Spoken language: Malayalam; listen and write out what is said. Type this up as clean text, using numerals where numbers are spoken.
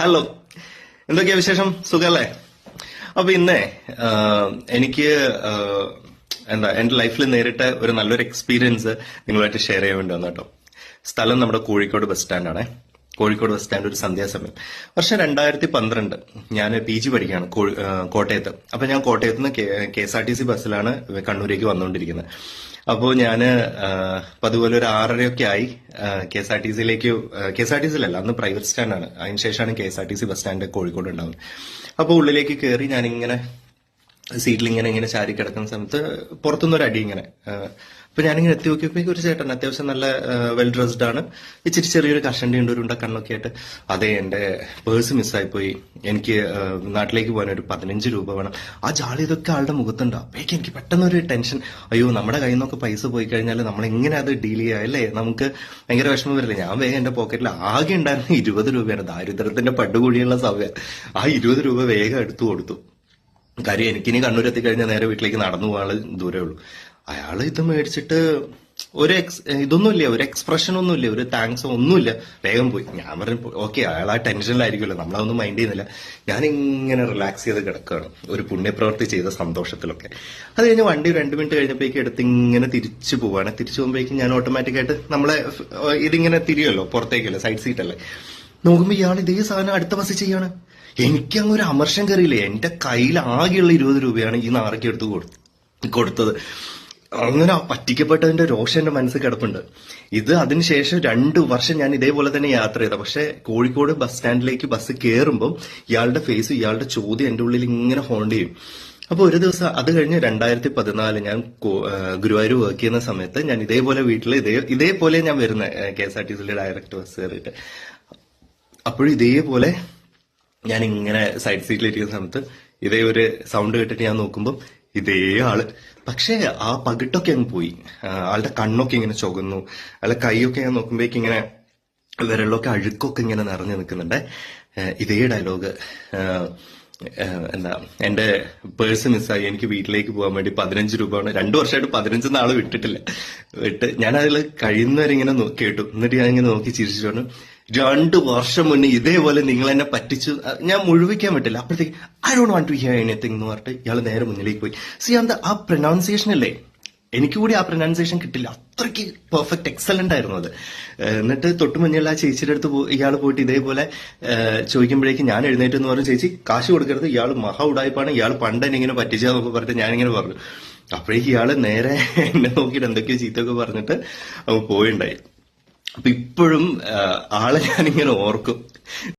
ഹലോ, എന്തൊക്കെയാ വിശേഷം? സുഖല്ലേ? അപ്പൊ ഇന്നേ എനിക്ക് എന്റെ ലൈഫിൽ നേരിട്ട ഒരു നല്ലൊരു എക്സ്പീരിയൻസ് നിങ്ങളുമായിട്ട് ഷെയർ ചെയ്യാൻ വേണ്ടി വന്നു കേട്ടോ. സ്ഥലം നമ്മുടെ കോഴിക്കോട് ബസ് സ്റ്റാൻഡാണ്. കോഴിക്കോട് ബസ് സ്റ്റാൻഡ് ഒരു സന്ധ്യാസമയം. വർഷം 2012. ഞാൻ PG പഠിക്കുകയാണ് കോട്ടയത്ത്. അപ്പൊ ഞാൻ കോട്ടയത്ത് നിന്ന് KSRTC ബസ്സിലാണ് കണ്ണൂരേക്ക് വന്നുകൊണ്ടിരിക്കുന്നത്. അപ്പോൾ ഞാന് അതുപോലെ ഒരു 6:30 ആയി KSRTCയിലല്ല, അന്ന് പ്രൈവറ്റ് സ്റ്റാൻഡാണ്. അതിനുശേഷമാണ് KSRTC ബസ് സ്റ്റാൻഡ് കോഴിക്കോട് ഉണ്ടാവുന്നത്. അപ്പോൾ ഉള്ളിലേക്ക് കയറി ഞാനിങ്ങനെ സീറ്റിൽ ഇങ്ങനെ ചാരി കിടക്കുന്ന സമയത്ത് പുറത്തുനിന്നൊരു അടി ഇങ്ങനെ. അപ്പൊ ഞാനിങ്ങനെ എത്തി നോക്കിയപ്പോഴേക്കും ഒരു ചേട്ടൻ അത്യാവശ്യം നല്ല വെൽ ഡ്രസ്ഡ് ആണ്, ഇച്ചിരി ചെറിയൊരു കഷണ്ടി ഉണ്ട്, ഒരു ഉണ്ട കണ്ണൊക്കെ ആയിട്ട്. അതെ, എന്റെ പേഴ്സ് മിസ്സായിപ്പോയി, എനിക്ക് നാട്ടിലേക്ക് പോകാൻ ഒരു 15 രൂപ വേണം. ആ ജാളി ഇതൊക്കെ ആളുടെ മുഖത്തുണ്ട്. അപ്പോഴേക്കും എനിക്ക് പെട്ടെന്നൊരു ടെൻഷൻ. അയ്യോ, നമ്മുടെ കയ്യിൽ നിന്നൊക്കെ പൈസ പോയി കഴിഞ്ഞാൽ നമ്മൾ എങ്ങനെ അത് ഡീൽ ചെയ്യാം അല്ലേ? നമുക്ക് ഭയങ്കര വിഷമം വരില്ലേ? ഞാൻ വേഗം എന്റെ പോക്കറ്റിൽ ആകെ ഉണ്ടായിരുന്ന 20 രൂപയാണ്. ദാരിദ്ര്യത്തിന്റെ പടുകൂടിയുള്ള സമയം. ആ 20 രൂപ വേഗം എടുത്തു കൊടുത്തു. കാര്യം എനിക്കിനി കണ്ണൂർ എത്തിക്കഴിഞ്ഞാൽ നേരെ വീട്ടിലേക്ക് നടന്നു പോകാനുള്ള ദൂരേ ഉള്ളൂ. അയാള് ഇത് മേടിച്ചിട്ട് ഇതൊന്നുമില്ല, ഒരു എക്സ്പ്രഷൻ ഒന്നുമില്ല, ഒരു താങ്ക്സോ ഒന്നുമില്ല, വേഗം പോയി. ഞാൻ പറഞ്ഞു ഓക്കെ, അയാൾ ആ ടെൻഷനിലായിരിക്കുമല്ലോ, നമ്മളതൊന്നും മൈൻഡ് ചെയ്യുന്നില്ല. ഞാൻ ഇങ്ങനെ റിലാക്സ് ചെയ്ത് കിടക്കുകയാണ്, ഒരു പുണ്യപ്രവൃത്തി ചെയ്ത സന്തോഷത്തിലൊക്കെ. അത് കഴിഞ്ഞ് വണ്ടി 2 മിനിറ്റ് കഴിഞ്ഞപ്പോഴേക്കും എടുത്ത് ഇങ്ങനെ തിരിച്ചു പോവാണ്. തിരിച്ചു പോകുമ്പോഴേക്കും ഞാൻ ഓട്ടോമാറ്റിക്കായിട്ട് നമ്മളെ ഇതിങ്ങനെ തിരിയല്ലോ, പുറത്തേക്കല്ലേ, സൈഡ് സീറ്റ് അല്ലേ. നോക്കുമ്പോ ഇയാൾ ഇതേ സാധനം അടുത്ത ബസ് ചെയ്യാണ്. എനിക്കങ്ങ് ഒരു അമർഷം കയറിയില്ലേ. എന്റെ കയ്യിൽ ആകെയുള്ള 20 രൂപയാണ് ഈ നാറയ്ക്ക് എടുത്ത് കൊടുത്തത്. അങ്ങനെ പറ്റിക്കപ്പെട്ടതിന്റെ രോഷം എന്റെ മനസ്സിൽ കിടപ്പുണ്ട്. അതിനുശേഷം 2 വർഷം ഞാൻ ഇതേപോലെ തന്നെ യാത്ര ചെയ്ത. പക്ഷെ കോഴിക്കോട് ബസ് സ്റ്റാൻഡിലേക്ക് ബസ് കയറുമ്പോൾ ഇയാളുടെ ഫേസ്, ഇയാളുടെ ചോദ്യം എന്റെ ഉള്ളിൽ ഇങ്ങനെ ഹോണ്ട് ചെയ്യും. അപ്പൊ ഒരു ദിവസം അത് കഴിഞ്ഞ് 2014 ഞാൻ ഗുരുവായൂർ വർക്ക് ചെയ്യുന്ന സമയത്ത് ഞാൻ ഇതേപോലെ വീട്ടിൽ ഇതേപോലെ ഞാൻ വരുന്ന KSRTCയിലെ ഡയറക്റ്റ് ബസ് കയറിയിട്ട്, അപ്പോഴും ഇതേപോലെ ഞാൻ ഇങ്ങനെ സൈഡ് സീറ്റിലിരിക്കുന്ന സമയത്ത് ഇതേ ഒരു സൗണ്ട് കേട്ടിട്ട് ഞാൻ നോക്കുമ്പോൾ ഇതേ ആള്. പക്ഷേ ആ പകിട്ടൊക്കെ അങ്ങ് പോയി. ആളുടെ കണ്ണൊക്കെ ഇങ്ങനെ ചുവന്നു, ആളുടെ കൈയൊക്കെ ഞാൻ നോക്കുമ്പോഴേക്ക് ഇങ്ങനെ വിരലൊക്കെ അഴുക്കൊക്കെ ഇങ്ങനെ നിറഞ്ഞു നിൽക്കുന്നുണ്ട്. ഇതേ ഡയലോഗ്, എന്റെ പേഴ്സ് മിസ്സായി, എനിക്ക് വീട്ടിലേക്ക് പോകാൻ വേണ്ടി 15 രൂപ വേണം. 2 വർഷമായിട്ട് 15 നാള് വിട്ടിട്ടില്ല. ഞാൻ അതിൽ കഴിയുന്നവരെ ഇങ്ങനെ കേട്ടു. എന്നിട്ട് ഞാൻ ഇങ്ങനെ നോക്കി ചിരിച്ചിട്ടുണ്ട്. 2 വർഷം മുന്നേ ഇതേപോലെ നിങ്ങൾ എന്നെ പറ്റിച്ചു, ഞാൻ മുഴുവിക്കാൻ പറ്റില്ല. അപ്പോഴത്തേക്ക് I don't want to hear anything എന്ന് പറഞ്ഞിട്ട് ഇയാൾ നേരെ മുന്നിലേക്ക് പോയി. ആ പ്രൊനൗൺസിയേഷൻ അല്ലേ, എനിക്ക് കൂടി ആ പ്രൊനൗൺസിയേഷൻ കിട്ടില്ല, അത്രയ്ക്ക് പെർഫെക്റ്റ് എക്സലന്റ് ആയിരുന്നു അത്. എന്നിട്ട് തൊട്ടു മുന്നിലുള്ള ആ ചേച്ചിയുടെ അടുത്ത് ഇയാൾ പോയിട്ട് ഇതേപോലെ ചോദിക്കുമ്പോഴേക്കും ഞാൻ എഴുന്നേറ്റ് എന്ന് പറഞ്ഞു, ചേച്ചി കാശ് കൊടുക്കരുത്, ഇയാൾ മഹാ ഉടായ്പാണ്, ഇയാൾ പണ്ട് എന്നെ ഇങ്ങനെ പറ്റിച്ചാന്നൊക്കെ പറഞ്ഞിട്ട് ഞാനിങ്ങനെ പറഞ്ഞു. അപ്പോഴേക്ക് ഇയാള് നേരെ എന്നെ നോക്കിയിട്ട് എന്തൊക്കെയോ ചീത്തൊക്കെ പറഞ്ഞിട്ട് അവ പോയിണ്ടായി. അപ്പൊ ഇപ്പോഴും ആളെ ഞാനിങ്ങനെ ഓർക്കും.